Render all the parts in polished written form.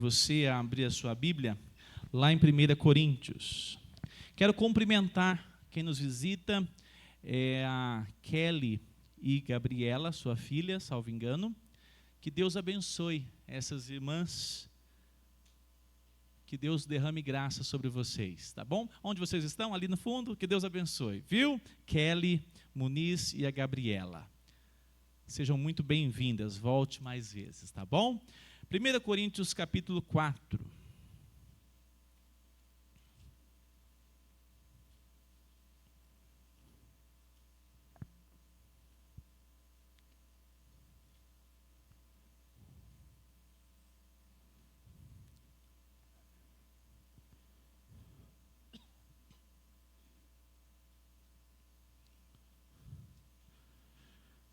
Você a abrir a sua Bíblia lá em 1 Coríntios. Quero cumprimentar quem nos visita, a Kelly e Gabriela, sua filha, salvo engano. Que Deus abençoe essas irmãs, que Deus derrame graça sobre vocês, tá bom? Onde vocês estão? Ali no fundo, que Deus abençoe, viu? Kelly, Muniz e a Gabriela. Sejam muito bem-vindas, volte mais vezes, tá bom? 1 Coríntios capítulo 4.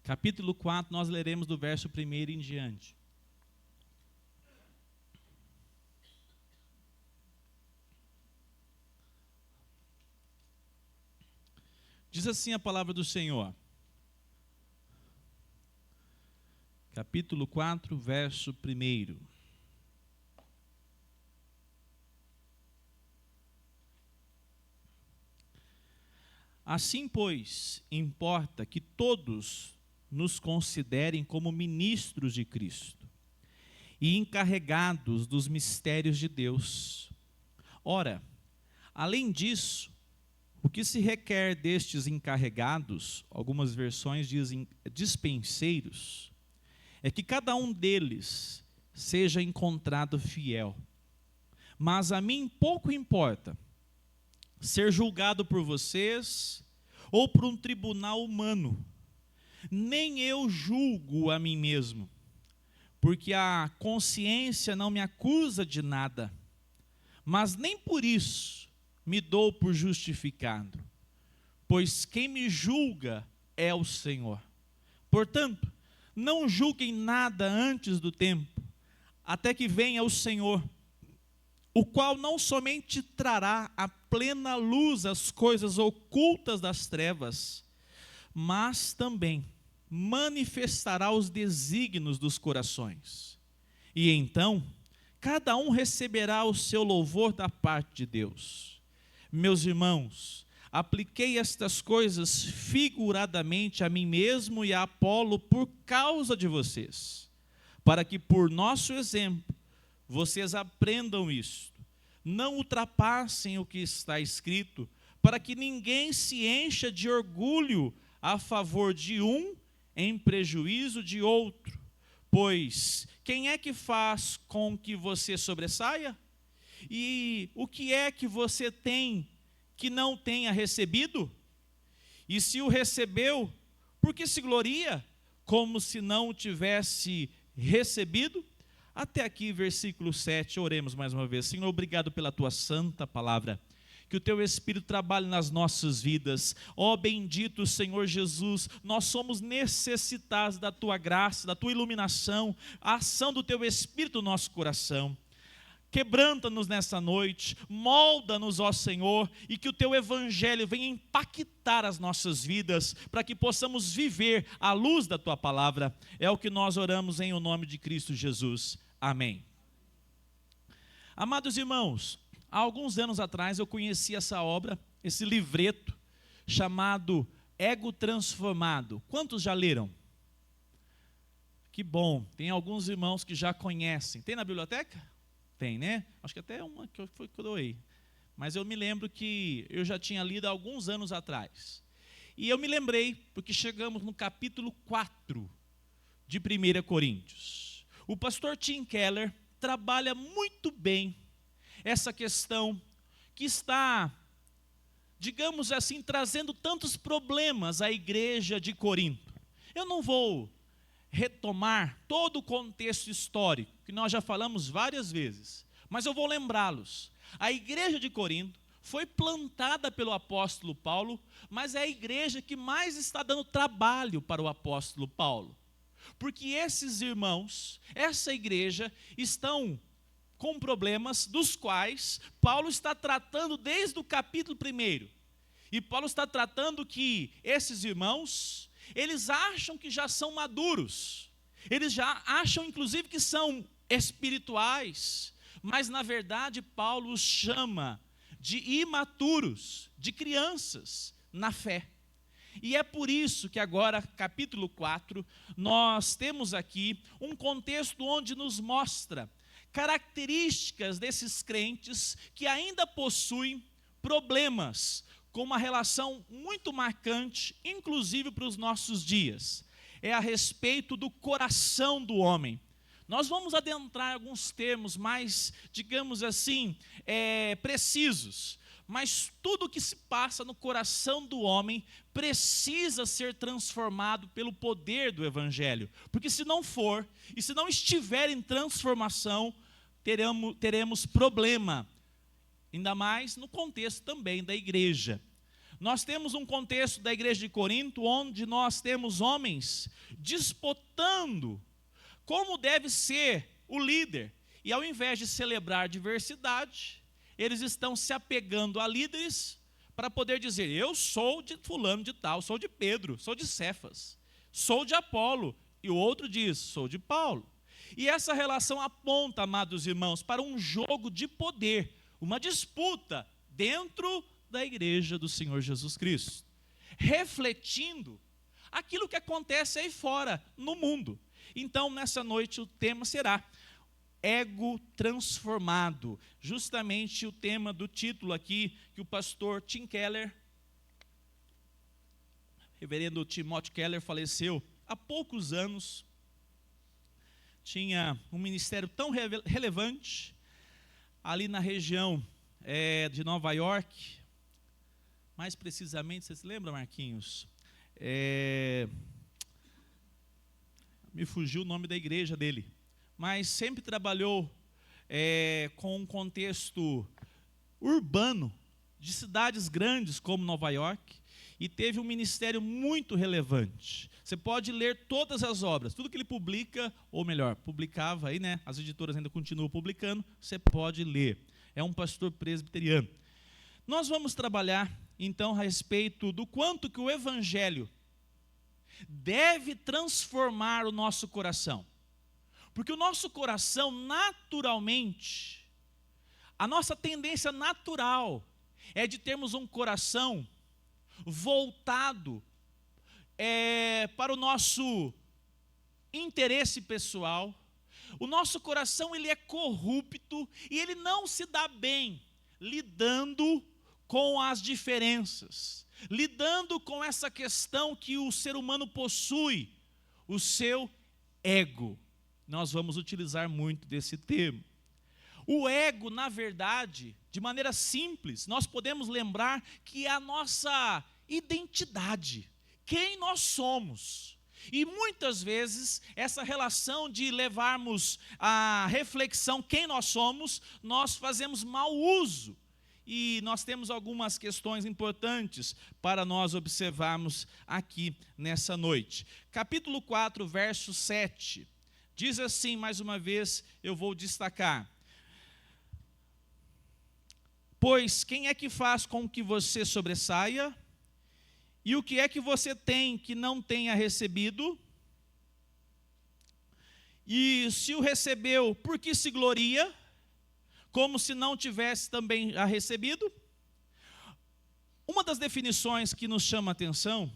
Capítulo 4, nós leremos do verso 1 em diante. Diz assim a palavra do Senhor. Capítulo 4, verso 1. Assim, pois, importa que todos nos considerem como ministros de Cristo e encarregados dos mistérios de Deus. Ora, além disso, o que se requer destes encarregados, algumas versões dizem dispenseiros, é que cada um deles seja encontrado fiel. Mas a mim pouco importa ser julgado por vocês ou por um tribunal humano. Nem eu julgo a mim mesmo, porque a consciência não me acusa de nada, mas nem por isso me dou por justificado, pois quem me julga é o Senhor. Portanto, não julguem nada antes do tempo, até que venha o Senhor, o qual não somente trará à plena luz as coisas ocultas das trevas, mas também manifestará os desígnios dos corações. E então, cada um receberá o seu louvor da parte de Deus. Meus irmãos, apliquei estas coisas figuradamente a mim mesmo e a Apolo por causa de vocês, para que por nosso exemplo vocês aprendam isto. Não ultrapassem o que está escrito, para que ninguém se encha de orgulho a favor de um em prejuízo de outro. Pois quem é que faz com que você sobressaia? E o que é que você tem que não tenha recebido? E se o recebeu, por que se gloria como se não o tivesse recebido? Até aqui, versículo 7, oremos mais uma vez. Senhor, obrigado pela tua santa palavra. Que o teu Espírito trabalhe nas nossas vidas. Ó bendito Senhor Jesus, nós somos necessitados da tua graça, da tua iluminação, a ação do teu Espírito no nosso coração. Quebranta-nos nessa noite, molda-nos, ó Senhor, e que o teu evangelho venha impactar as nossas vidas, para que possamos viver à luz da tua palavra. É o que nós oramos em o nome de Cristo Jesus. Amém. Amados irmãos, há alguns anos atrás eu conheci essa obra, esse livreto, chamado Ego Transformado. Quantos já leram? Que bom, tem alguns irmãos que já conhecem. Tem na biblioteca? Tem, né? Acho que até uma que eu doei. Mas eu me lembro que eu já tinha lido há alguns anos atrás. E eu me lembrei, porque chegamos no capítulo 4 de 1 Coríntios. O pastor Tim Keller trabalha muito bem essa questão que está, digamos assim, trazendo tantos problemas à igreja de Corinto. Eu não vou retomar todo o contexto histórico, que nós já falamos várias vezes, mas eu vou lembrá-los. A igreja de Corinto foi plantada pelo apóstolo Paulo, mas é a igreja que mais está dando trabalho para o apóstolo Paulo, porque esses irmãos, essa igreja, estão com problemas dos quais Paulo está tratando desde o capítulo 1. E Paulo está tratando que esses irmãos, eles acham que já são maduros, eles já acham inclusive que são espirituais, mas na verdade Paulo os chama de imaturos, de crianças na fé. E é por isso que agora, capítulo 4, nós temos aqui um contexto onde nos mostra características desses crentes que ainda possuem problemas, com uma relação muito marcante, inclusive para os nossos dias. É a respeito do coração do homem. Nós vamos adentrar alguns termos mais, digamos assim, precisos. Mas tudo que se passa no coração do homem precisa ser transformado pelo poder do Evangelho. Porque se não for, e se não estiver em transformação, teremos problema. Ainda mais no contexto também da igreja. Nós temos um contexto da igreja de Corinto, onde nós temos homens disputando como deve ser o líder. E ao invés de celebrar diversidade, eles estão se apegando a líderes para poder dizer: eu sou de fulano de tal, sou de Pedro, sou de Cefas, sou de Apolo. E o outro diz: sou de Paulo. E essa relação aponta, amados irmãos, para um jogo de poder, uma disputa dentro da igreja do Senhor Jesus Cristo, refletindo aquilo que acontece aí fora, no mundo. Então, nessa noite, o tema será ego transformado, justamente o tema do título aqui, que o pastor Tim Keller, reverendo Timothy Keller, faleceu há poucos anos. Tinha um ministério tão relevante ali na região de Nova York. Mais precisamente, você se lembra, Marquinhos? Me fugiu o nome da igreja dele. Mas sempre trabalhou com um contexto urbano, de cidades grandes como Nova York, e teve um ministério muito relevante. Você pode ler todas as obras, tudo que ele publica, ou melhor, publicava aí, né? As editoras ainda continuam publicando, você pode ler. É um pastor presbiteriano. Nós vamos trabalhar, então, a respeito do quanto que o Evangelho deve transformar o nosso coração. Porque o nosso coração, naturalmente, a nossa tendência natural é de termos um coração voltado para o nosso interesse pessoal. O nosso coração, ele é corrupto e ele não se dá bem lidando com as diferenças, lidando com essa questão que o ser humano possui, o seu ego. Nós vamos utilizar muito desse termo. O ego, na verdade, de maneira simples, nós podemos lembrar que é a nossa identidade, quem nós somos. E muitas vezes, essa relação de levarmos à reflexão quem nós somos, nós fazemos mau uso. E nós temos algumas questões importantes para nós observarmos aqui nessa noite. Capítulo 4, verso 7. Diz assim, mais uma vez, eu vou destacar. Pois quem é que faz com que você sobressaia? E o que é que você tem que não tenha recebido? E se o recebeu, por que se gloria? Como se não tivesse também a recebido? Uma das definições que nos chama a atenção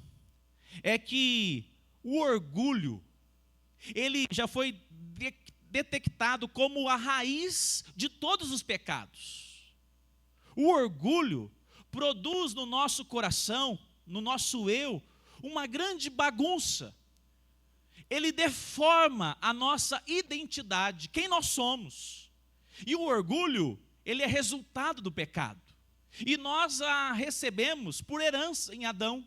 é que o orgulho, ele já foi detectado como a raiz de todos os pecados. O orgulho produz no nosso coração, no nosso eu, uma grande bagunça. Ele deforma a nossa identidade, quem nós somos. E o orgulho, ele é resultado do pecado. E nós a recebemos por herança em Adão.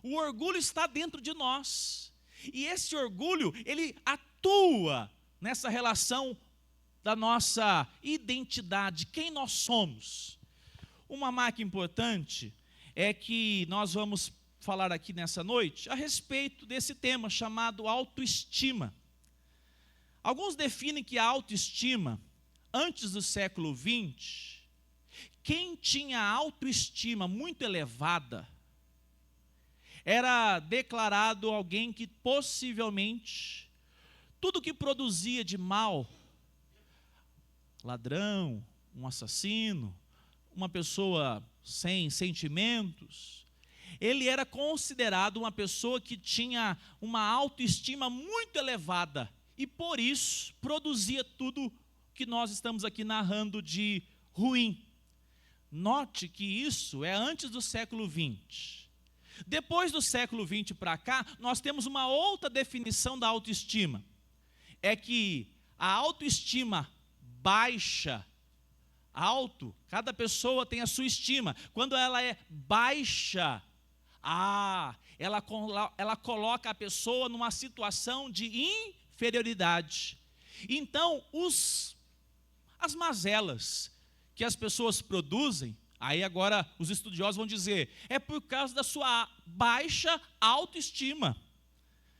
O orgulho está dentro de nós. E esse orgulho, ele atua nessa relação da nossa identidade, quem nós somos. Uma marca importante é que nós vamos falar aqui nessa noite a respeito desse tema chamado autoestima. Alguns definem que a autoestima, antes do século XX, quem tinha autoestima muito elevada era declarado alguém que possivelmente tudo que produzia de mal ladrão, um assassino, uma pessoa sem sentimentos. Ele era considerado uma pessoa que tinha uma autoestima muito elevada e por isso produzia tudo que nós estamos aqui narrando de ruim. Note que isso é antes do século XX. Depois do século XX para cá, nós temos uma outra definição da autoestima. É que a autoestima baixa, cada pessoa tem a sua estima. Quando ela é baixa, ela coloca a pessoa numa situação de inferioridade. Então, as mazelas que as pessoas produzem, aí agora os estudiosos vão dizer, é por causa da sua baixa autoestima.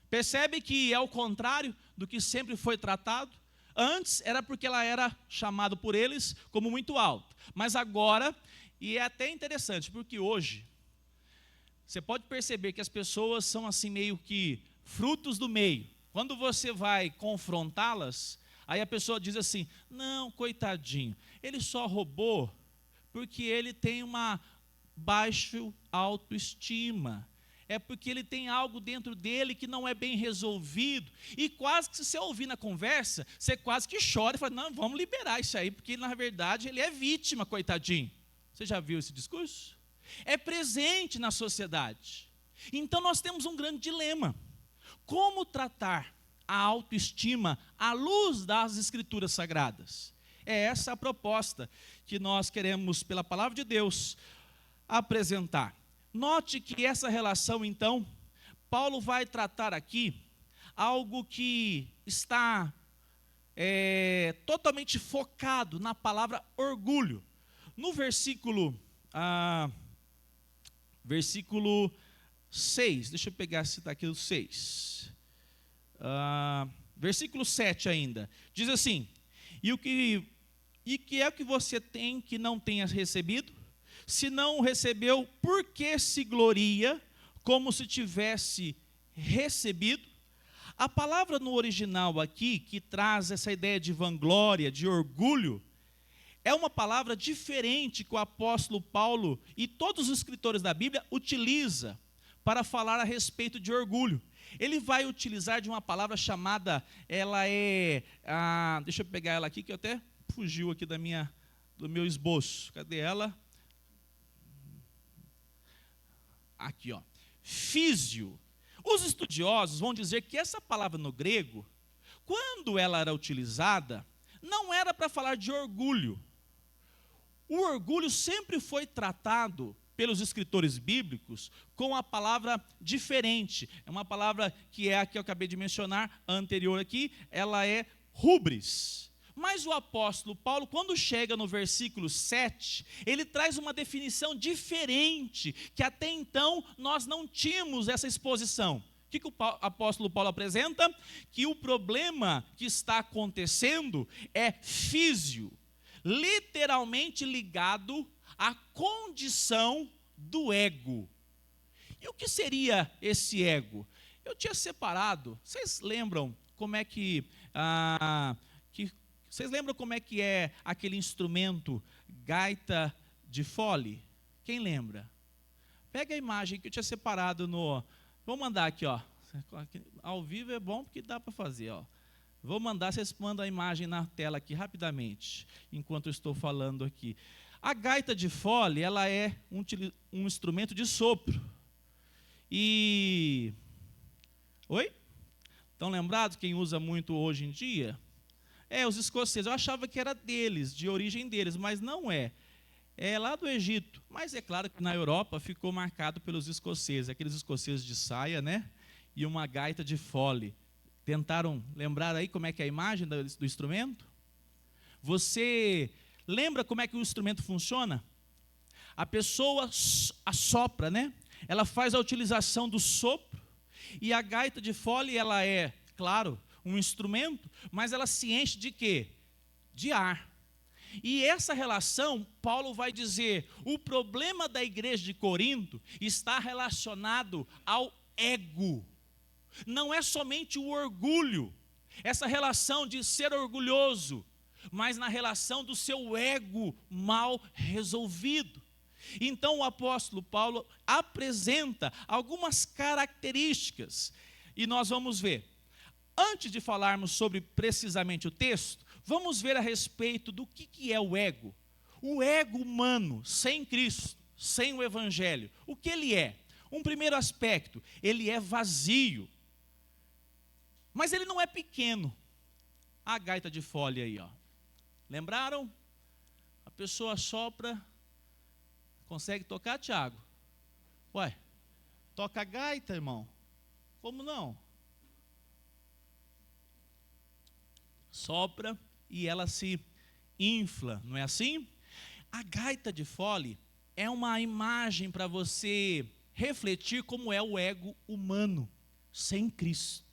Percebe que é o contrário do que sempre foi tratado? Antes era porque ela era chamada por eles como muito alta. Mas agora, e é até interessante, porque hoje, você pode perceber que as pessoas são assim meio que frutos do meio. Quando você vai confrontá-las, aí a pessoa diz assim, não, coitadinho, ele só roubou porque ele tem uma baixa autoestima. É porque ele tem algo dentro dele que não é bem resolvido. E quase que se você ouvir na conversa, você quase que chora e fala, não, vamos liberar isso aí, porque na verdade ele é vítima, coitadinho. Você já viu esse discurso? É presente na sociedade. Então nós temos um grande dilema. Como tratar a autoestima à luz das Escrituras Sagradas? É essa a proposta que nós queremos, pela palavra de Deus, apresentar. Note que essa relação, então, Paulo vai tratar aqui algo que está totalmente focado na palavra orgulho. No versículo 6, deixa eu pegar se está aqui o 6. Versículo 7 ainda, diz assim, e que é o que você tem que não tenha recebido? Se não o recebeu, por que se gloria como se tivesse recebido? A palavra no original aqui, que traz essa ideia de vanglória, de orgulho, é uma palavra diferente que o apóstolo Paulo e todos os escritores da Bíblia utilizam para falar a respeito de orgulho. Ele vai utilizar de uma palavra chamada, deixa eu pegar ela aqui, que até fugiu aqui do meu esboço. Cadê ela? Aqui, ó. Físio. Os estudiosos vão dizer que essa palavra no grego, quando ela era utilizada, não era para falar de orgulho. O orgulho sempre foi tratado pelos escritores bíblicos com a palavra diferente. É uma palavra que é a que eu acabei de mencionar, a anterior aqui, ela é rubris. Mas o apóstolo Paulo, quando chega no versículo 7, ele traz uma definição diferente, que até então nós não tínhamos essa exposição. O que o apóstolo Paulo apresenta? Que o problema que está acontecendo é físio, literalmente ligado à condição do ego. E o que seria esse ego? Eu tinha separado, vocês lembram como é vocês lembram como é que é aquele instrumento gaita de fole? Quem lembra? Pega a imagem que eu tinha separado vou mandar aqui, ó. Ao vivo é bom porque dá para fazer, ó. Vou mandar, vocês mandam a imagem na tela aqui rapidamente, enquanto eu estou falando aqui. A gaita de fole, ela é um instrumento de sopro. Oi? Estão lembrados quem usa muito hoje em dia? Os escoceses. Eu achava que era deles, de origem deles, mas não é. É lá do Egito. Mas é claro que na Europa ficou marcado pelos escoceses, aqueles escoceses de saia, né? E uma gaita de fole. Tentaram lembrar aí como é que é a imagem do instrumento? Você lembra como é que o instrumento funciona? A pessoa assopra, né? Ela faz a utilização do sopro, e a gaita de fole, ela é, claro, um instrumento, mas ela se enche de quê? De ar. E essa relação, Paulo vai dizer, o problema da igreja de Corinto está relacionado ao ego. Não é somente o orgulho, essa relação de ser orgulhoso, mas na relação do seu ego mal resolvido. Então o apóstolo Paulo apresenta algumas características, e nós vamos ver. Antes de falarmos sobre precisamente o texto, vamos ver a respeito do que é o ego. O ego humano, sem Cristo, sem o Evangelho, o que ele é? Um primeiro aspecto, ele é vazio. Mas ele não é pequeno. A gaita de fole aí, ó. Lembraram? A pessoa sopra, consegue tocar, Tiago? Ué, toca a gaita, irmão. Como não? Sopra e ela se infla, não é assim? A gaita de fole é uma imagem para você refletir como é o ego humano sem Cristo.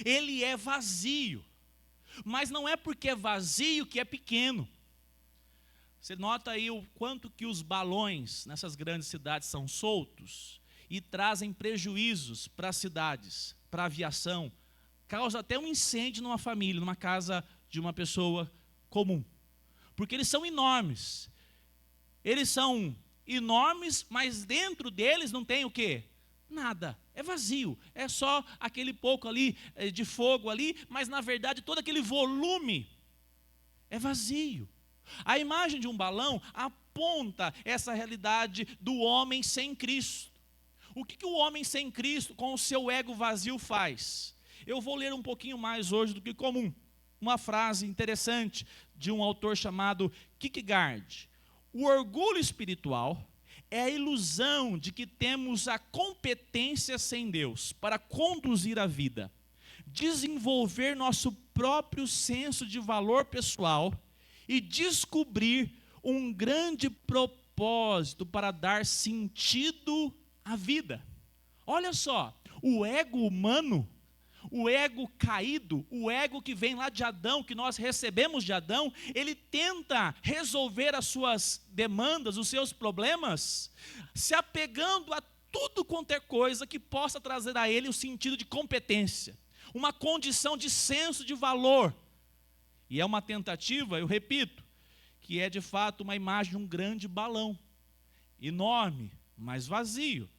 Ele é vazio, mas não é porque é vazio que é pequeno. Você nota aí o quanto que os balões nessas grandes cidades são soltos e trazem prejuízos para as cidades, para a aviação, causa até um incêndio numa família, numa casa de uma pessoa comum. Porque eles são enormes. Eles são enormes, mas dentro deles não tem o quê? Nada. É vazio. É só aquele pouco ali de fogo ali, mas na verdade todo aquele volume é vazio. A imagem de um balão aponta essa realidade do homem sem Cristo. O que o homem sem Cristo, com o seu ego vazio, faz? Eu vou ler um pouquinho mais hoje do que comum. Uma frase interessante de um autor chamado Kierkegaard. O orgulho espiritual é a ilusão de que temos a competência sem Deus para conduzir a vida, desenvolver nosso próprio senso de valor pessoal e descobrir um grande propósito para dar sentido à vida. Olha só, o ego humano, o ego caído, o ego que vem lá de Adão, que nós recebemos de Adão, ele tenta resolver as suas demandas, os seus problemas, se apegando a tudo quanto é coisa que possa trazer a ele o sentido de competência, uma condição de senso de valor. E é uma tentativa, eu repito, que é de fato uma imagem de um grande balão, enorme, mas vazio.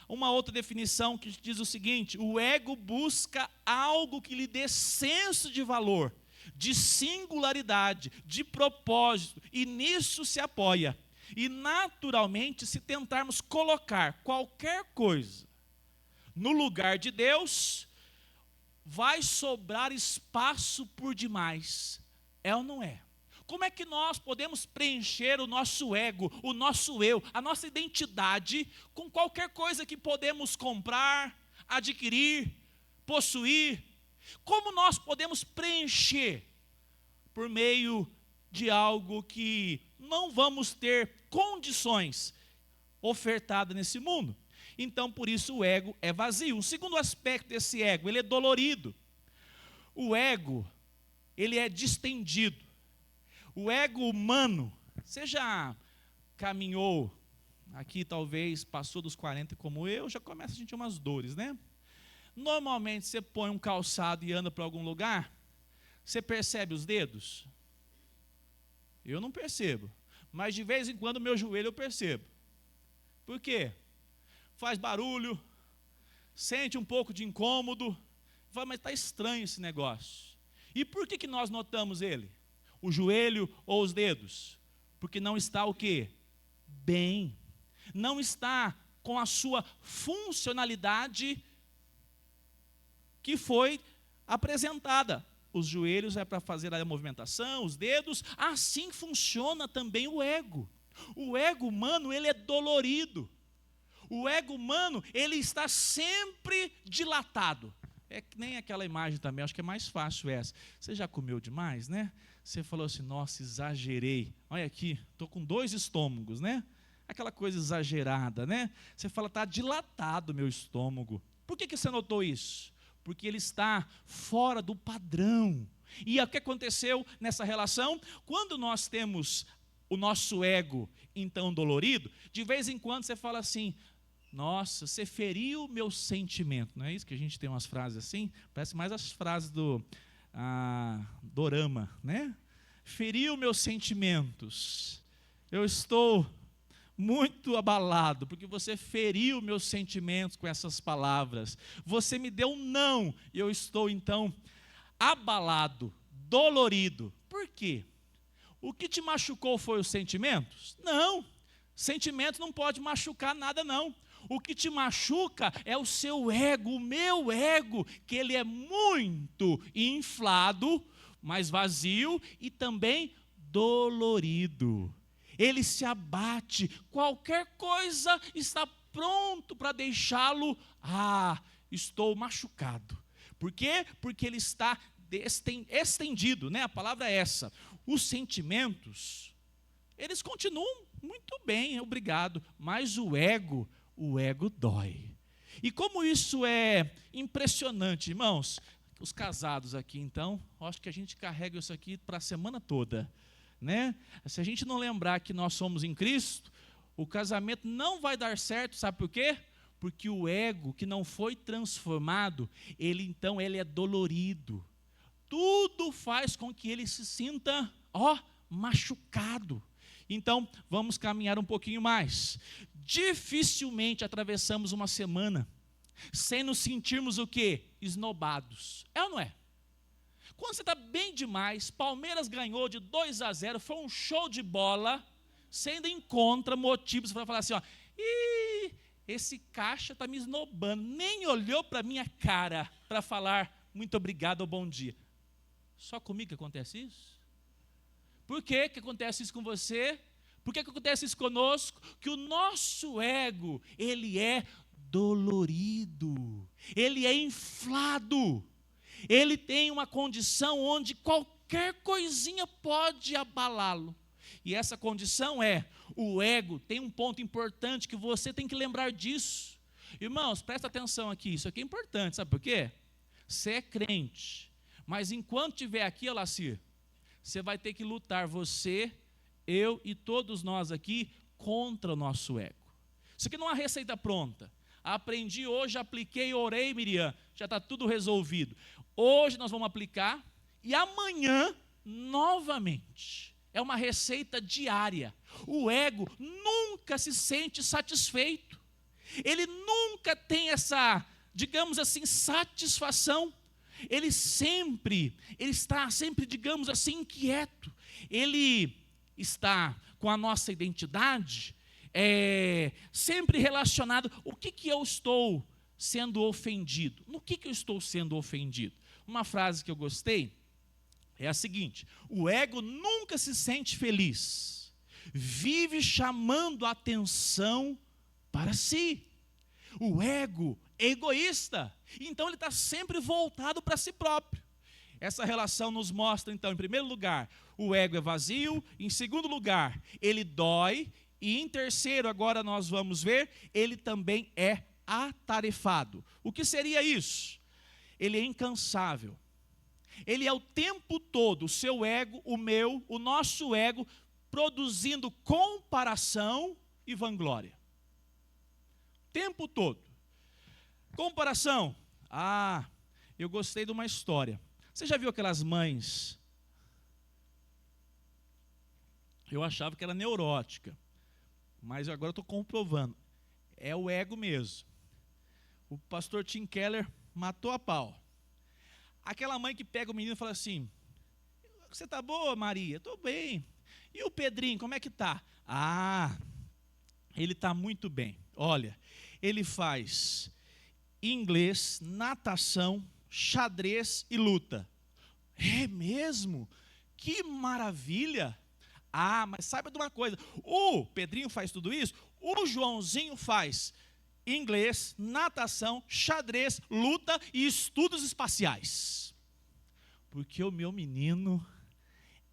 Uma outra definição que diz o seguinte: o ego busca algo que lhe dê senso de valor, de singularidade, de propósito, e nisso se apoia. E naturalmente, se tentarmos colocar qualquer coisa no lugar de Deus, vai sobrar espaço por demais. É ou não é? Como é que nós podemos preencher o nosso ego, o nosso eu, a nossa identidade com qualquer coisa que podemos comprar, adquirir, possuir? Como nós podemos preencher por meio de algo que não vamos ter condições ofertadas nesse mundo? Então, por isso o ego é vazio. O segundo aspecto desse ego, ele é dolorido. O ego, ele é distendido. O ego humano, você já caminhou aqui, talvez passou dos 40 como eu, já começa a sentir umas dores, né? Normalmente você põe um calçado e anda para algum lugar, você percebe os dedos? Eu não percebo, mas de vez em quando o meu joelho eu percebo. Por quê? Faz barulho, sente um pouco de incômodo, fala, mas está estranho esse negócio. E por que nós notamos ele? O joelho ou os dedos? Porque não está o quê? Bem. Não está com a sua funcionalidade que foi apresentada. Os joelhos é para fazer a movimentação, os dedos, assim funciona também o ego. O ego humano, ele é dolorido. O ego humano, ele está sempre dilatado. É que nem aquela imagem também, acho que é mais fácil essa. Você já comeu demais, né? Você falou assim, nossa, exagerei. Olha aqui, estou com 2 estômagos, né? Aquela coisa exagerada, né? Você fala, está dilatado o meu estômago. Por que você notou isso? Porque ele está fora do padrão. E o que aconteceu nessa relação? Quando nós temos o nosso ego, então, dolorido, de vez em quando você fala assim, nossa, você feriu meu sentimento. Não é isso que a gente tem umas frases assim? Parece mais as frases do dorama, né? feriu meus sentimentos. Eu estou muito abalado, porque você feriu meus sentimentos com essas palavras. Você me deu um não, e eu estou então abalado, dolorido. Por quê? O que te machucou foi os sentimentos? Não, sentimento não pode machucar nada não. O que te machuca é o seu ego, o meu ego, que ele é muito inflado, mas vazio e também dolorido. Ele se abate, qualquer coisa está pronto para deixá-lo, estou machucado. Por quê? Porque ele está estendido, né? A palavra é essa. Os sentimentos, eles continuam muito bem, obrigado, mas o ego dói. E como isso é impressionante, irmãos, os casados aqui então, acho que a gente carrega isso aqui para a semana toda, né? Se a gente não lembrar que nós somos em Cristo, o casamento não vai dar certo, sabe por quê? Porque o ego que não foi transformado, ele é dolorido. Tudo faz com que ele se sinta, machucado. Então, vamos caminhar um pouquinho mais. Dificilmente atravessamos uma semana sem nos sentirmos o quê? Esnobados. É ou não é? Quando você está bem demais, Palmeiras ganhou de 2-0, foi um show de bola, você ainda encontra motivos para falar assim, esse caixa está me esnobando, nem olhou para a minha cara para falar muito obrigado ou bom dia. Só comigo que acontece isso? Por que acontece isso com você? Por que acontece isso conosco? Que o nosso ego, ele é dolorido, ele é inflado, ele tem uma condição onde qualquer coisinha pode abalá-lo. E essa condição o ego tem um ponto importante que você tem que lembrar disso. Irmãos, presta atenção aqui, isso aqui é importante, sabe por quê? Você é crente, mas enquanto estiver aqui, Alacir, você vai ter que lutar, você, eu e todos nós aqui, contra o nosso ego. Isso aqui não é uma receita pronta. Aprendi hoje, apliquei, orei, Miriam, já está tudo resolvido. Hoje nós vamos aplicar e amanhã, novamente. É uma receita diária. O ego nunca se sente satisfeito. Ele nunca tem essa, digamos assim, satisfação. Ele está sempre, digamos assim, inquieto. Ele está com a nossa identidade sempre relacionado. O que eu estou sendo ofendido? No que eu estou sendo ofendido? Uma frase que eu gostei é a seguinte: o ego nunca se sente feliz, vive chamando a atenção para si. O ego é egoísta, então ele está sempre voltado para si próprio. Essa relação nos mostra, então, em primeiro lugar, o ego é vazio, em segundo lugar, ele dói, e em terceiro, agora nós vamos ver, ele também é atarefado. O que seria isso? Ele é incansável. Ele é o tempo todo, o seu ego, o meu, o nosso ego, produzindo comparação e vanglória. O tempo todo. Comparação. Eu gostei de uma história. Você já viu aquelas mães? Eu achava que era neurótica, mas agora estou comprovando. É o ego mesmo. O pastor Tim Keller matou a pau. Aquela mãe que pega o menino e fala assim: você está boa, Maria? Estou bem. E o Pedrinho, como é que está? Ele está muito bem. Olha, ele faz inglês, natação, xadrez e luta. É mesmo? Que maravilha! Mas saiba de uma coisa, o Pedrinho faz tudo isso, o Joãozinho faz inglês, natação, xadrez, luta e estudos espaciais. Porque o meu menino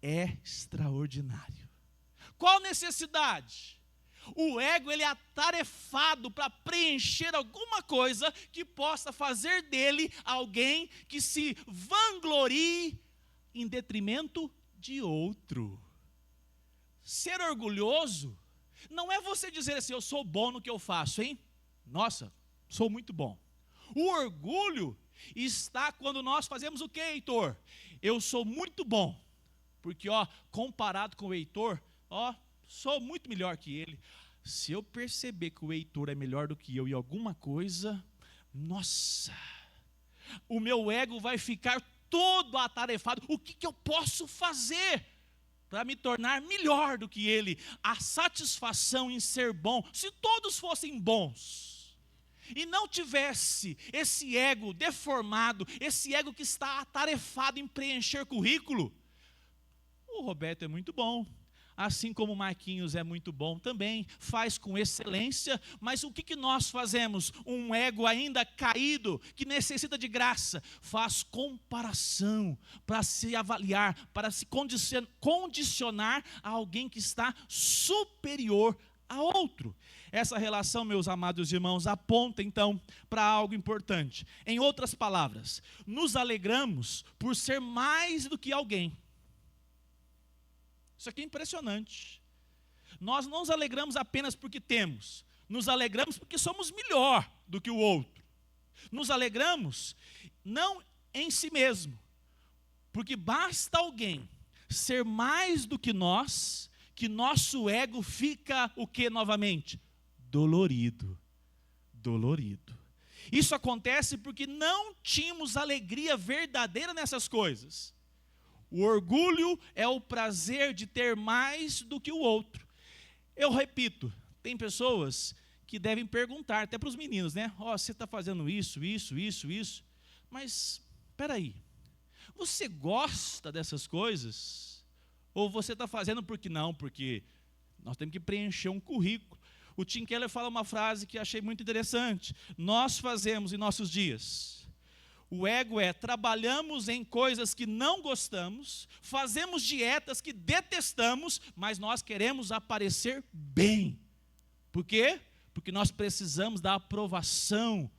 é extraordinário. Qual necessidade? O ego, ele é atarefado para preencher alguma coisa que possa fazer dele alguém que se vanglorie em detrimento de outro. Ser orgulhoso não é você dizer assim: eu sou bom no que eu faço, hein? Nossa, sou muito bom. O orgulho está quando nós fazemos o quê, Heitor? Eu sou muito bom. porque, comparado com o Heitor, sou muito melhor que ele. Se eu perceber que o Heitor é melhor do que eu em alguma coisa, nossa, o meu ego vai ficar todo atarefado. O que eu posso fazer para me tornar melhor do que ele? A satisfação em ser bom, se todos fossem bons, e não tivesse esse ego deformado, esse ego que está atarefado em preencher currículo. O Roberto é muito bom, assim como o Marquinhos é muito bom também, faz com excelência, mas o que nós fazemos? Um ego ainda caído, que necessita de graça, faz comparação para se avaliar, para se condicionar a alguém que está superior a outro. Essa relação, meus amados irmãos, aponta então para algo importante. Em outras palavras, nos alegramos por ser mais do que alguém. Isso aqui é impressionante. Nós não nos alegramos apenas porque temos, nos alegramos porque somos melhor do que o outro. Nos alegramos não em si mesmo, porque basta alguém ser mais do que nós, que nosso ego fica o que novamente? Dolorido. Dolorido. Isso acontece porque não tínhamos alegria verdadeira nessas coisas. O orgulho é o prazer de ter mais do que o outro. Eu repito, tem pessoas que devem perguntar, até para os meninos, né? Você está fazendo isso, mas, espera aí, você gosta dessas coisas? Ou você está fazendo porque não? Porque nós temos que preencher um currículo. O Tim Keller fala uma frase que achei muito interessante. Nós fazemos em nossos dias. O ego trabalhamos em coisas que não gostamos, fazemos dietas que detestamos, mas nós queremos aparecer bem. Por quê? Porque nós precisamos da aprovação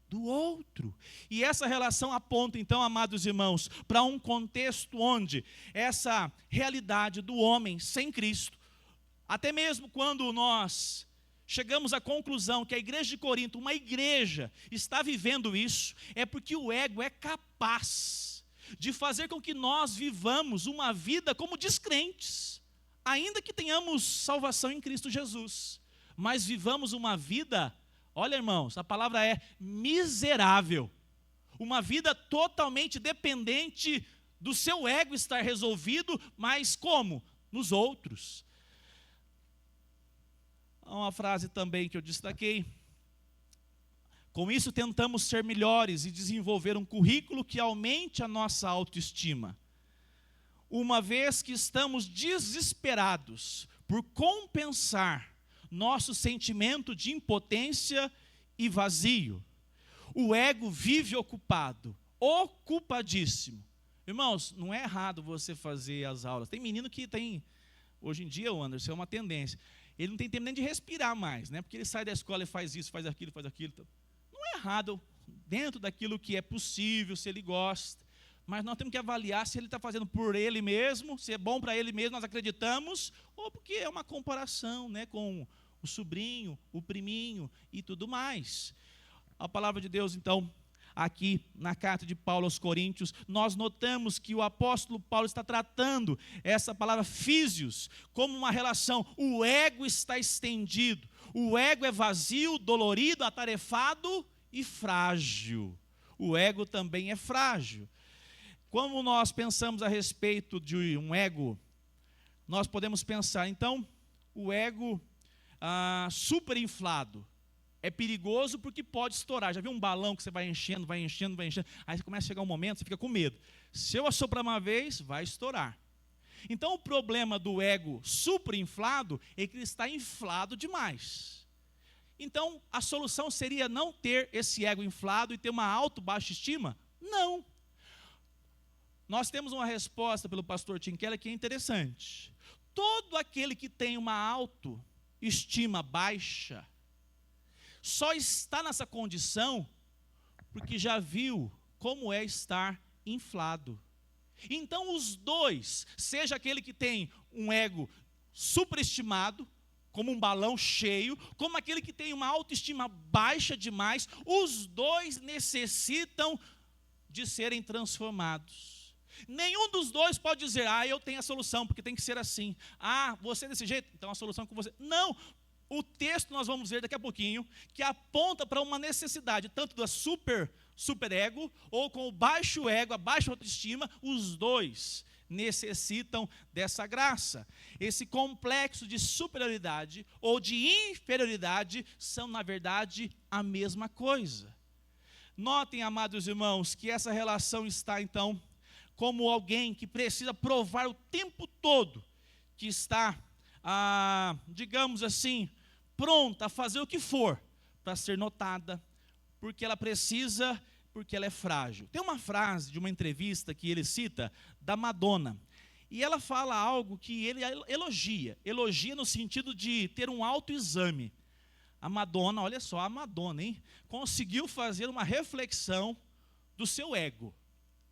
do outro. E essa relação aponta, então, amados irmãos, para um contexto onde essa realidade do homem sem Cristo, até mesmo quando nós chegamos à conclusão que a igreja de Corinto, uma igreja, está vivendo isso, é porque o ego é capaz de fazer com que nós vivamos uma vida como descrentes, ainda que tenhamos salvação em Cristo Jesus, mas vivamos uma vida, olha irmãos, a palavra é miserável, uma vida totalmente dependente do seu ego estar resolvido, mas como? Nos outros. Há uma frase também que eu destaquei. Com isso tentamos ser melhores e desenvolver um currículo que aumente a nossa autoestima. Uma vez que estamos desesperados por compensar nosso sentimento de impotência e vazio. O ego vive ocupado, ocupadíssimo. Irmãos, não é errado você fazer as aulas. Tem menino que tem, hoje em dia, Anderson, é uma tendência. Ele não tem tempo nem de respirar mais, né? Porque ele sai da escola e faz isso, faz aquilo. Não é errado, dentro daquilo que é possível, se ele gosta. Mas nós temos que avaliar se ele está fazendo por ele mesmo, se é bom para ele mesmo, nós acreditamos, ou porque é uma comparação, né, com o sobrinho, o priminho e tudo mais. A palavra de Deus, então, aqui na carta de Paulo aos Coríntios, nós notamos que o apóstolo Paulo está tratando essa palavra físios como uma relação. O ego está estendido, o ego é vazio, dolorido, atarefado e frágil. O ego também é frágil. Quando nós pensamos a respeito de um ego, nós podemos pensar, então, o ego superinflado. É perigoso porque pode estourar. Já viu um balão que você vai enchendo, aí começa a chegar um momento, você fica com medo. Se eu assoprar uma vez, vai estourar. Então o problema do ego superinflado é que ele está inflado demais. Então a solução seria não ter esse ego inflado e ter uma baixa estima? Não. Nós temos uma resposta pelo pastor Tim Keller que é interessante. Todo aquele que tem uma autoestima baixa, só está nessa condição porque já viu como é estar inflado. Então os dois, seja aquele que tem um ego superestimado, como um balão cheio, como aquele que tem uma autoestima baixa demais, os dois necessitam de serem transformados. Nenhum dos dois pode dizer, eu tenho a solução, porque tem que ser assim. Você é desse jeito, então a solução é com você. Não, o texto nós vamos ver daqui a pouquinho, que aponta para uma necessidade, tanto do superego, ou com o baixo ego, a baixa autoestima, os dois necessitam dessa graça. Esse complexo de superioridade ou de inferioridade são, na verdade, a mesma coisa. Notem, amados irmãos, que essa relação está, então, como alguém que precisa provar o tempo todo que está, digamos assim, pronta a fazer o que for para ser notada, porque ela precisa, porque ela é frágil. Tem uma frase de uma entrevista que ele cita, da Madonna, e ela fala algo que ele elogia no sentido de ter um autoexame. A Madonna, olha só, a Madonna, conseguiu fazer uma reflexão do seu ego.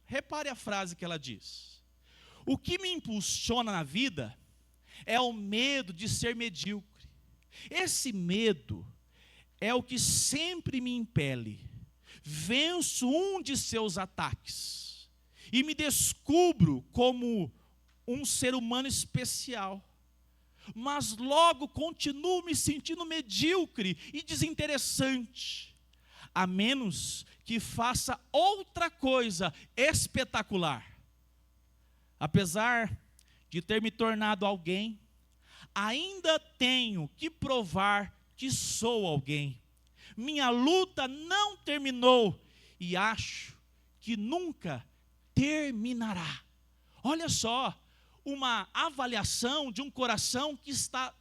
Repare a frase que ela diz: o que me impulsiona na vida é o medo de ser medíocre. Esse medo é o que sempre me impele. Venço um de seus ataques e me descubro como um ser humano especial. Mas logo continuo me sentindo medíocre e desinteressante, a menos que faça outra coisa espetacular. Apesar de ter me tornado alguém, ainda tenho que provar que sou alguém. Minha luta não terminou e acho que nunca terminará. Olha só, uma avaliação de um coração que está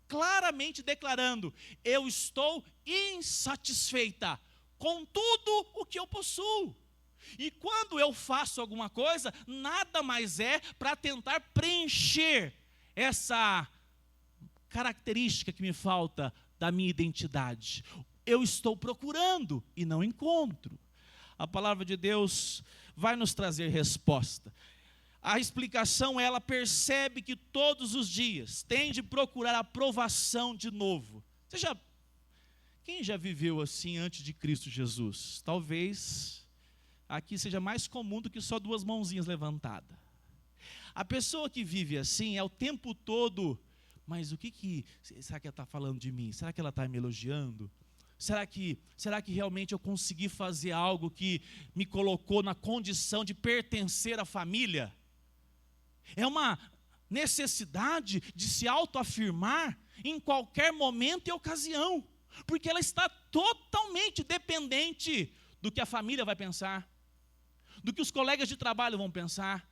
claramente declarando: eu estou insatisfeita com tudo o que eu possuo. E quando eu faço alguma coisa, nada mais é para tentar preencher essa característica que me falta da minha identidade. Eu estou procurando e não encontro. A palavra de Deus vai nos trazer resposta. A explicação, ela percebe que todos os dias tem de procurar a aprovação de novo. Quem já viveu assim antes de Cristo Jesus? Talvez aqui seja mais comum do que só duas mãozinhas levantadas. A pessoa que vive assim é o tempo todo, mas será que ela está falando de mim? Será que ela está me elogiando? Será que realmente eu consegui fazer algo que me colocou na condição de pertencer à família? É uma necessidade de se autoafirmar em qualquer momento e ocasião, porque ela está totalmente dependente do que a família vai pensar, do que os colegas de trabalho vão pensar,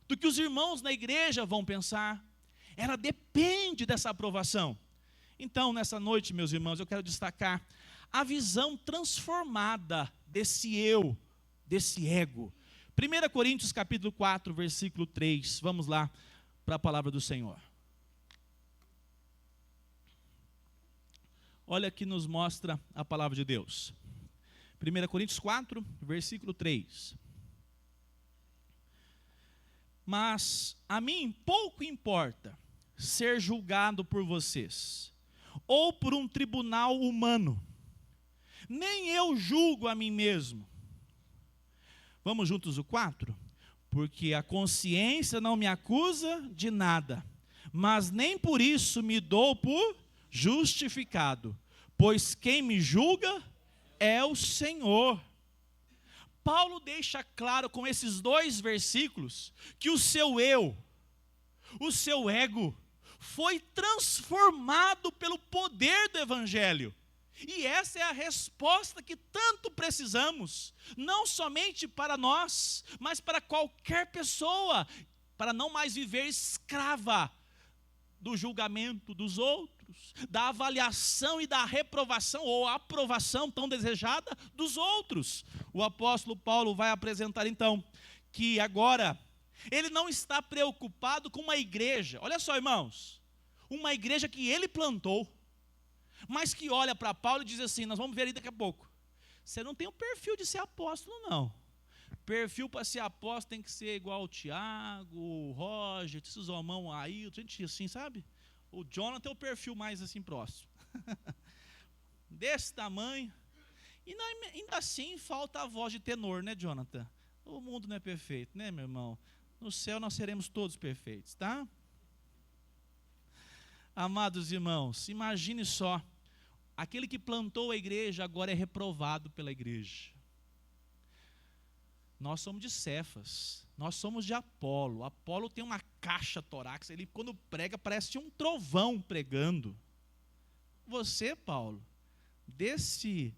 do que os irmãos na igreja vão pensar. Ela depende dessa aprovação. Então, nessa noite, meus irmãos, eu quero destacar a visão transformada desse eu, desse ego. 1 Coríntios capítulo 4, versículo 3, vamos lá para a palavra do Senhor. Olha que nos mostra a palavra de Deus. 1 Coríntios 4, versículo 3. Mas a mim pouco importa ser julgado por vocês, ou por um tribunal humano. Nem eu julgo a mim mesmo. Vamos juntos o 4? Porque a consciência não me acusa de nada, mas nem por isso me dou por justificado, pois quem me julga é o Senhor. Paulo deixa claro com esses dois versículos que o seu eu, o seu ego, foi transformado pelo poder do Evangelho. E essa é a resposta que tanto precisamos, não somente para nós, mas para qualquer pessoa, para não mais viver escrava do julgamento dos outros, da avaliação e da reprovação ou aprovação tão desejada dos outros. O apóstolo Paulo vai apresentar então que agora ele não está preocupado com uma igreja, olha só, irmãos, uma igreja que ele plantou, mas que olha para Paulo e diz assim, nós vamos ver aí daqui a pouco, você não tem o perfil de ser apóstolo não, perfil para ser apóstolo tem que ser igual o Tiago, o Roger, esses homão aí, gente assim, sabe? O Jonathan é o perfil mais assim próximo, desse tamanho, e não, ainda assim falta a voz de tenor, né, Jonathan? O mundo não é perfeito, né, meu irmão? No céu nós seremos todos perfeitos, tá? Amados irmãos, imagine só, aquele que plantou a igreja agora é reprovado pela igreja. Nós somos de Cefas, nós somos de Apolo. Apolo tem uma caixa torácica, ele quando prega parece um trovão pregando. Você, Paulo, desse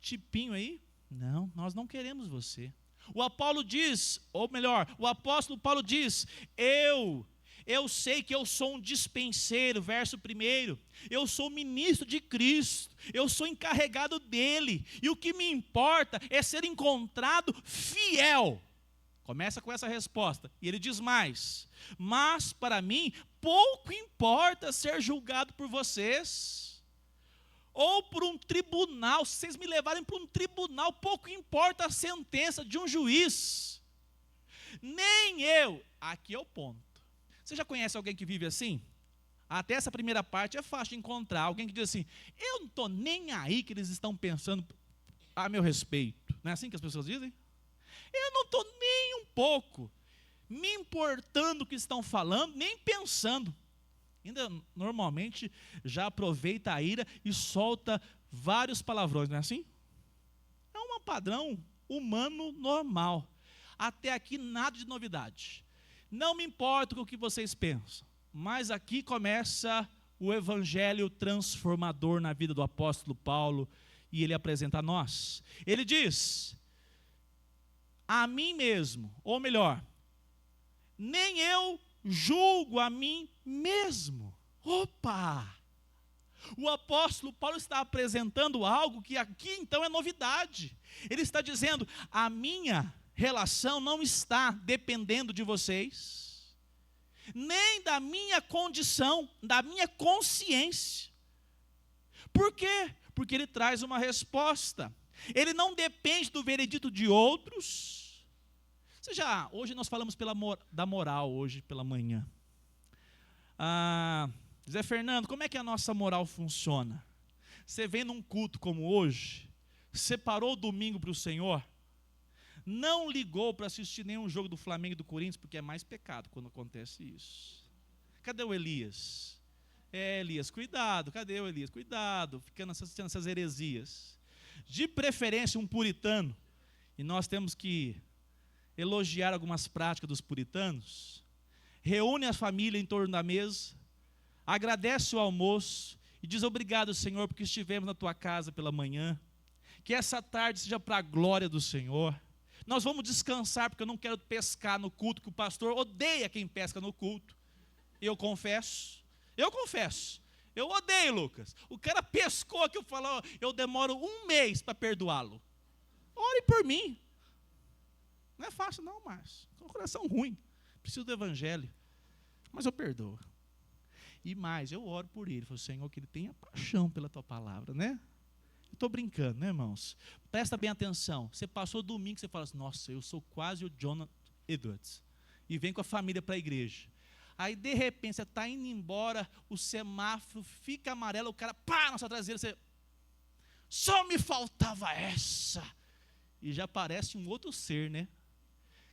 tipinho aí, não, nós não queremos você. O Apolo diz, ou melhor, o apóstolo Paulo diz, eu sei que eu sou um dispenseiro, verso 1, eu sou ministro de Cristo, eu sou encarregado dele, e o que me importa é ser encontrado fiel. Começa com essa resposta, e ele diz mais, mas para mim pouco importa ser julgado por vocês, ou por um tribunal, se vocês me levarem para um tribunal, pouco importa a sentença de um juiz, nem eu, aqui é o ponto. Você já conhece alguém que vive assim? Até essa primeira parte é fácil de encontrar. Alguém que diz assim, eu não estou nem aí que eles estão pensando a meu respeito. Não é assim que as pessoas dizem? Eu não estou nem um pouco me importando o que estão falando, nem pensando. Ainda normalmente já aproveita a ira e solta vários palavrões, não é assim? É um padrão humano normal. Até aqui nada de novidade. Não me importa com o que vocês pensam, mas aqui começa o evangelho transformador na vida do apóstolo Paulo, e ele apresenta a nós. Ele diz, a mim mesmo, ou melhor, nem eu julgo a mim mesmo. Opa! O apóstolo Paulo está apresentando algo que aqui então é novidade. Ele está dizendo, a minha relação não está dependendo de vocês, nem da minha condição, da minha consciência. Por quê? Porque ele traz uma resposta. Ele não depende do veredito de outros. Hoje nós falamos da moral, hoje pela manhã. Zé Fernando, como é que a nossa moral funciona? Você vem num culto como hoje, separou o domingo para o Senhor, não ligou para assistir nenhum jogo do Flamengo e do Corinthians, porque é mais pecado quando acontece isso. Cadê o Elias? Elias, cuidado, cadê o Elias? Cuidado, ficando assistindo essas heresias. De preferência um puritano, e nós temos que elogiar algumas práticas dos puritanos, reúne a família em torno da mesa, agradece o almoço, e diz obrigado, Senhor, porque estivemos na tua casa pela manhã, que essa tarde seja para a glória do Senhor. Nós vamos descansar, porque eu não quero pescar no culto, que o pastor odeia quem pesca no culto. Eu confesso, eu odeio, Lucas. O cara pescou aqui, eu falo, eu demoro 1 mês para perdoá-lo. Ore por mim. Não é fácil não, mas com um coração ruim, preciso do evangelho, mas eu perdoo. E mais, eu oro por ele, falo, Senhor, que ele tenha paixão pela tua palavra, né? Estou brincando, né, irmãos? Presta bem atenção. Você passou domingo, você fala assim, nossa, eu sou quase o Jonathan Edwards. E vem com a família para a igreja. Aí, de repente, você está indo embora, o semáforo fica amarelo, o cara, pá, na sua traseira, você, só me faltava essa. E já parece um outro ser, né?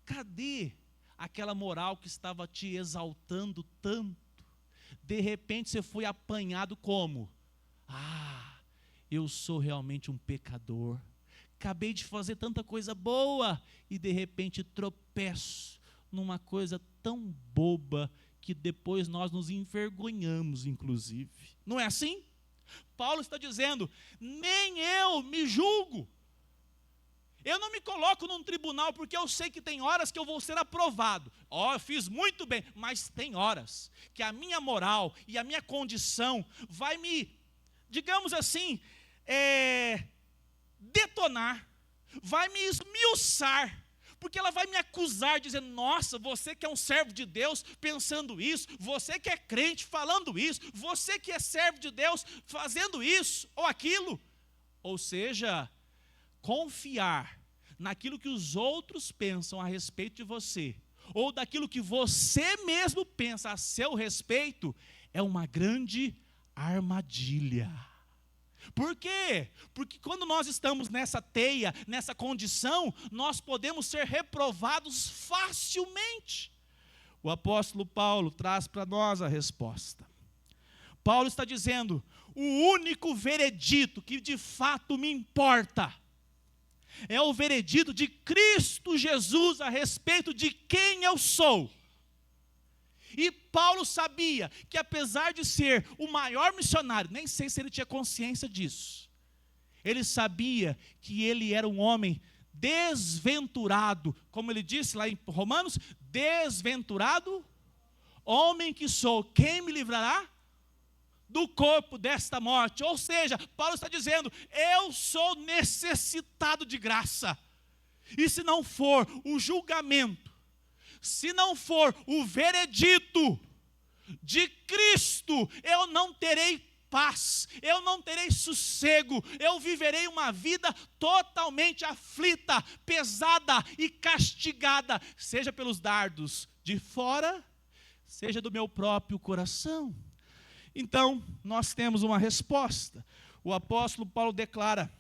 Cadê aquela moral que estava te exaltando tanto? De repente, você foi apanhado como? Eu sou realmente um pecador, acabei de fazer tanta coisa boa, e de repente tropeço numa coisa tão boba, que depois nós nos envergonhamos, inclusive. Não é assim? Paulo está dizendo, nem eu me julgo. Eu não me coloco num tribunal, porque eu sei que tem horas que eu vou ser aprovado. Eu fiz muito bem, mas tem horas que a minha moral e a minha condição vai me, digamos assim, detonar, vai me esmiuçar, porque ela vai me acusar, dizendo, nossa, você que é um servo de Deus pensando isso, você que é crente falando isso, você que é servo de Deus fazendo isso ou aquilo. Ou seja, confiar naquilo que os outros pensam a respeito de você, ou daquilo que você mesmo pensa a seu respeito, é uma grande armadilha. Por quê? Porque quando nós estamos nessa teia, nessa condição, nós podemos ser reprovados facilmente. O apóstolo Paulo traz para nós a resposta. Paulo está dizendo: o único veredito que de fato me importa é o veredito de Cristo Jesus a respeito de quem eu sou. E Paulo sabia que, apesar de ser o maior missionário, nem sei se ele tinha consciência disso, ele sabia que ele era um homem desventurado, como ele disse lá em Romanos: desventurado homem que sou, quem me livrará do corpo desta morte? Ou seja, Paulo está dizendo: eu sou necessitado de graça, e se não for o julgamento, se não for o veredito de Cristo, eu não terei paz, eu não terei sossego, eu viverei uma vida totalmente aflita, pesada e castigada, seja pelos dardos de fora, seja do meu próprio coração. Então, nós temos uma resposta. O apóstolo Paulo declara,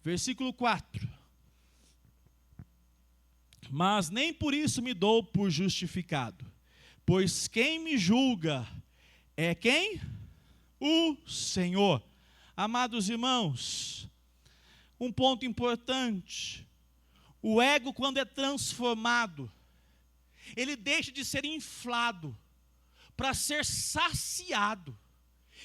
versículo 4: mas nem por isso me dou por justificado, pois quem me julga é quem? O Senhor. Amados irmãos, um ponto importante: o ego, quando é transformado, ele deixa de ser inflado para ser saciado.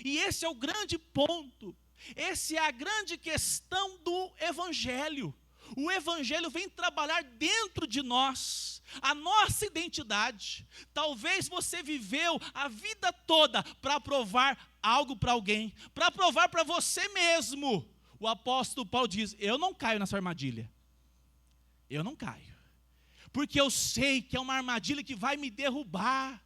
E esse é o grande ponto, essa é a grande questão do Evangelho. O Evangelho vem trabalhar dentro de nós, a nossa identidade. Talvez você viveu a vida toda para provar algo para alguém, para provar para você mesmo. O apóstolo Paulo diz: eu não caio nessa armadilha. Eu não caio, porque eu sei que é uma armadilha que vai me derrubar.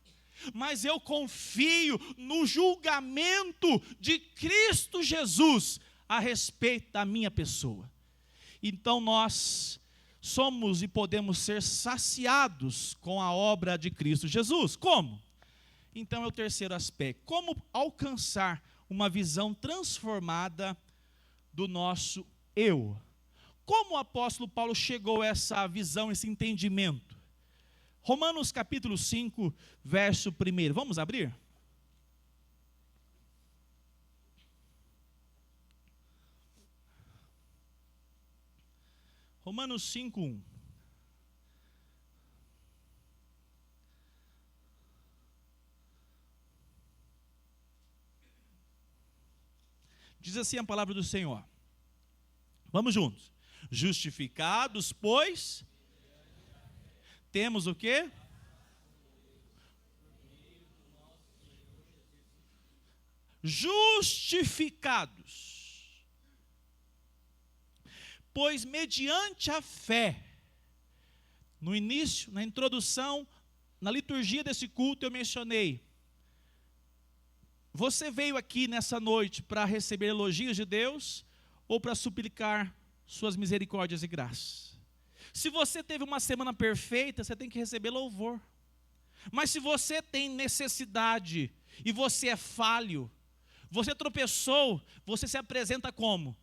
Mas eu confio no julgamento de Cristo Jesus a respeito da minha pessoa. Então nós somos e podemos ser saciados com a obra de Cristo Jesus. Como? Então é o terceiro aspecto. Como alcançar uma visão transformada do nosso eu? Como o apóstolo Paulo chegou a essa visão, esse entendimento? Romanos capítulo 5, verso 1. Vamos abrir? Romanos 5, 1. Diz assim a palavra do Senhor. Vamos juntos. Justificados, pois, temos o quê? Justificados. Pois mediante a fé, no início, na introdução, na liturgia desse culto eu mencionei, você veio aqui nessa noite para receber elogios de Deus ou para suplicar suas misericórdias e graças? Se você teve uma semana perfeita, você tem que receber louvor. Mas se você tem necessidade e você é falho, você tropeçou, você se apresenta como?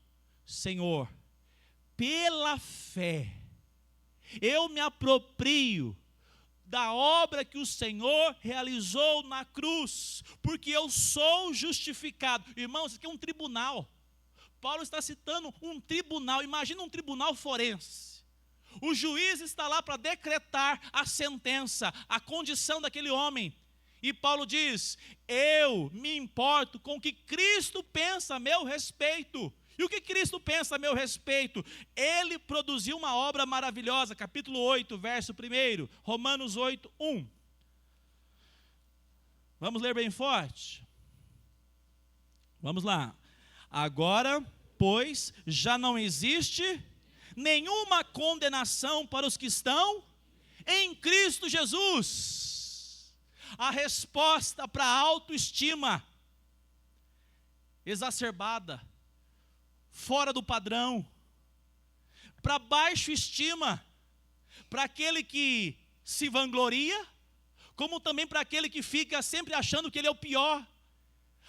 Senhor, pela fé, eu me aproprio da obra que o Senhor realizou na cruz, porque eu sou justificado. Irmãos, isso aqui é um tribunal. Paulo está citando um tribunal. Imagina um tribunal forense. O juiz está lá para decretar a sentença, a condição daquele homem. E Paulo diz: eu me importo com o que Cristo pensa a meu respeito. E o que Cristo pensa a meu respeito? Ele produziu uma obra maravilhosa. Capítulo 8, verso 1. Romanos 8, 1. Vamos ler bem forte? Vamos lá. Agora, pois, já não existe nenhuma condenação para os que estão em Cristo Jesus. A resposta para a autoestima exacerbada, fora do padrão, para baixa estima, para aquele que se vangloria, como também para aquele que fica sempre achando que ele é o pior.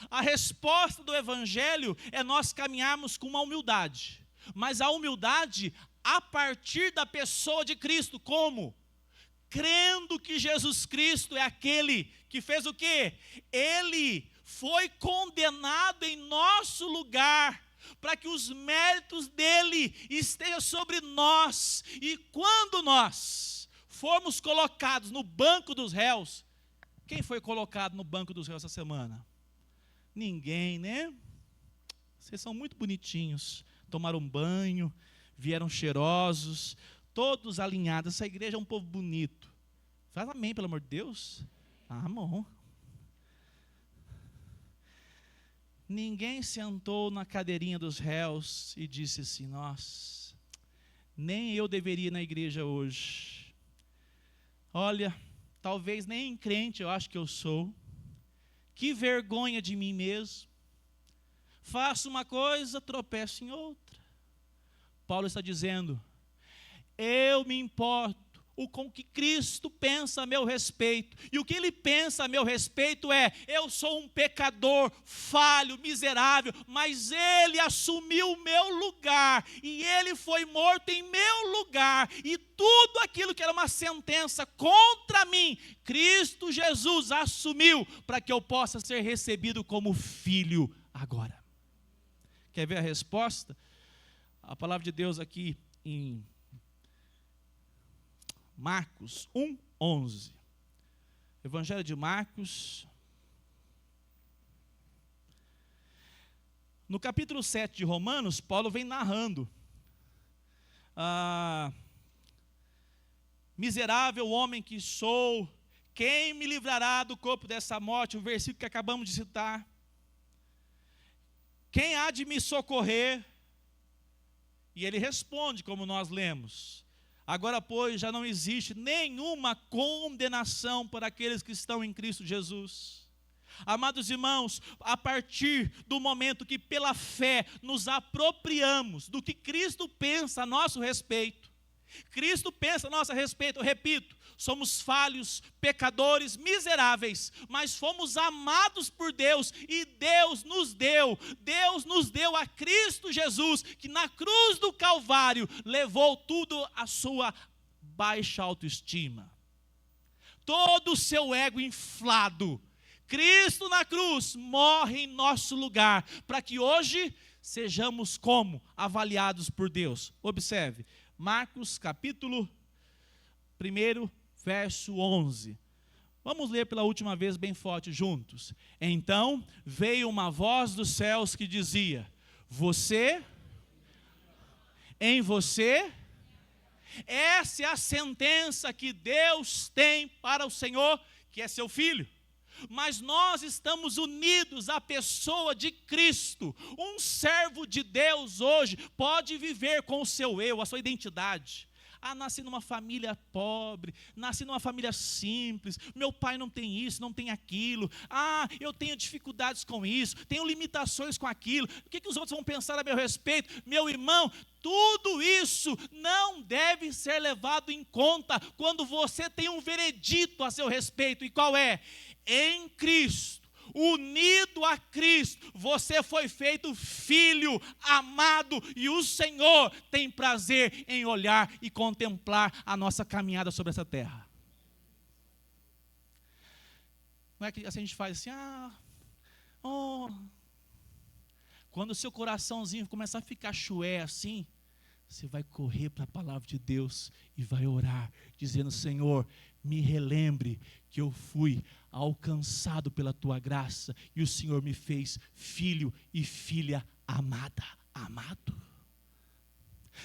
A resposta do Evangelho é nós caminharmos com uma humildade, mas a humildade a partir da pessoa de Cristo. Como? Crendo que Jesus Cristo é aquele que fez o quê? Ele foi condenado em nosso lugar, para que os méritos dele estejam sobre nós. E quando nós formos colocados no banco dos réus, quem foi colocado no banco dos réus essa semana? Ninguém, né? Vocês são muito bonitinhos, tomaram banho, vieram cheirosos, todos alinhados. Essa igreja é um povo bonito. Faz amém, pelo amor de Deus. Amém. Ninguém sentou na cadeirinha dos réus e disse assim: nossa, nem eu deveria ir na igreja hoje. Olha, talvez nem crente eu acho que eu sou. Que vergonha de mim mesmo. Faço uma coisa, tropeço em outra. Paulo está dizendo: eu me importo com o que Cristo pensa a meu respeito. E o que ele pensa a meu respeito é: eu sou um pecador, falho, miserável, mas ele assumiu o meu lugar, e ele foi morto em meu lugar, e tudo aquilo que era uma sentença contra mim, Cristo Jesus assumiu, para que eu possa ser recebido como filho agora. Quer ver a resposta? A palavra de Deus aqui em Marcos 1:11. Evangelho de Marcos. No capítulo 7 de Romanos, Paulo vem narrando. Miserável homem que sou, quem me livrará do corpo dessa morte? O versículo que acabamos de citar. Quem há de me socorrer? E ele responde, como nós lemos: agora, pois, já não existe nenhuma condenação para aqueles que estão em Cristo Jesus. Amados irmãos, a partir do momento que pela fé nos apropriamos do que Cristo pensa a nosso respeito, Cristo pensa a nosso respeito, eu repito, somos falhos, pecadores, miseráveis, mas fomos amados por Deus, e Deus nos deu a Cristo Jesus, que na cruz do Calvário levou tudo à sua baixa autoestima, todo o seu ego inflado. Cristo na cruz morre em nosso lugar, para que hoje sejamos como? Avaliados por Deus. Observe, Marcos capítulo 1, verso 11. Vamos ler pela última vez bem forte juntos. Então veio uma voz dos céus que dizia: em você, essa é a sentença que Deus tem para o Senhor, que é seu filho. Mas nós estamos unidos à pessoa de Cristo. Um servo de Deus hoje pode viver com o seu eu, a sua identidade. Nasci numa família pobre, nasci numa família simples, meu pai não tem isso, não tem aquilo. Eu tenho dificuldades com isso, tenho limitações com aquilo. O que os outros vão pensar a meu respeito? Meu irmão, tudo isso não deve ser levado em conta quando você tem um veredito a seu respeito. E qual é? Em Cristo, unido a Cristo, você foi feito filho amado, e o Senhor tem prazer em olhar e contemplar a nossa caminhada sobre essa terra. Não é que assim a gente faz assim, quando o seu coraçãozinho começar a ficar chué assim, você vai correr para a palavra de Deus e vai orar, dizendo: Senhor, me relembre que eu fui alcançado pela tua graça, e o Senhor me fez filho e filha amada, amado.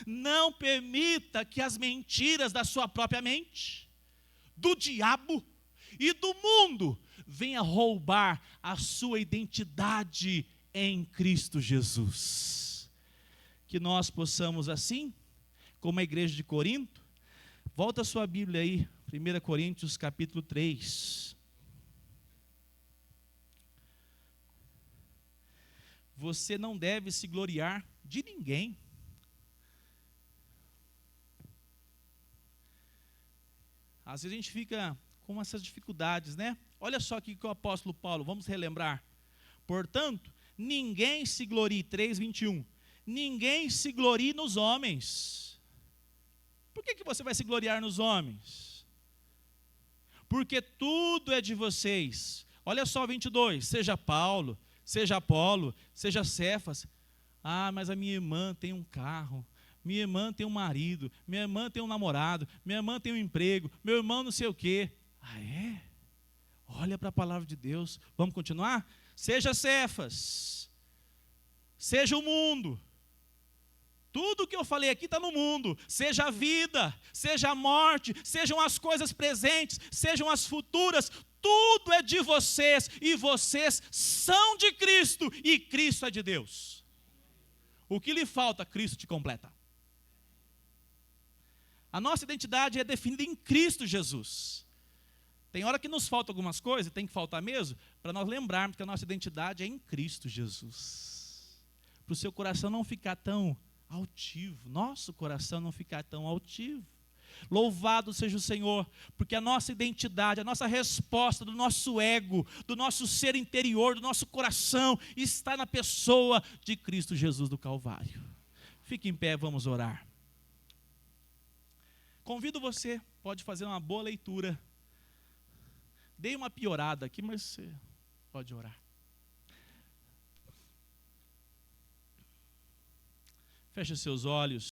Não permita que as mentiras da sua própria mente, do diabo e do mundo venha roubar a sua identidade em Cristo Jesus. Que nós possamos assim, como a igreja de Corinto. Volta a sua Bíblia aí, 1 Coríntios capítulo 3. Você não deve se gloriar de ninguém. Às vezes a gente fica com essas dificuldades, né? Olha só aqui que o apóstolo Paulo, vamos relembrar. Portanto, ninguém se glorie, 3:21, ninguém se glorie nos homens. Por que você vai se gloriar nos homens? Porque tudo é de vocês. Olha só 22, seja Paulo, seja Apolo, seja Cefas. Ah, mas a minha irmã tem um carro, minha irmã tem um marido, minha irmã tem um namorado, minha irmã tem um emprego, meu irmão não sei o quê. Ah, é? Olha para a palavra de Deus. Vamos continuar? Seja Cefas, seja o mundo. Tudo que eu falei aqui está no mundo. Seja a vida, seja a morte, sejam as coisas presentes, sejam as futuras. Tudo é de vocês e vocês são de Cristo e Cristo é de Deus. O que lhe falta, Cristo te completa. A nossa identidade é definida em Cristo Jesus. Tem hora que nos falta algumas coisas, tem que faltar mesmo, para nós lembrarmos que a nossa identidade é em Cristo Jesus. Para o seu coração não ficar tão altivo, nosso coração não ficar tão altivo. Louvado seja o Senhor, porque a nossa identidade, a nossa resposta do nosso ego, do nosso ser interior, do nosso coração, está na pessoa de Cristo Jesus do Calvário. Fique em pé, vamos orar. Convido você, pode fazer uma boa leitura. Dei uma piorada aqui, mas você pode orar. Feche seus olhos.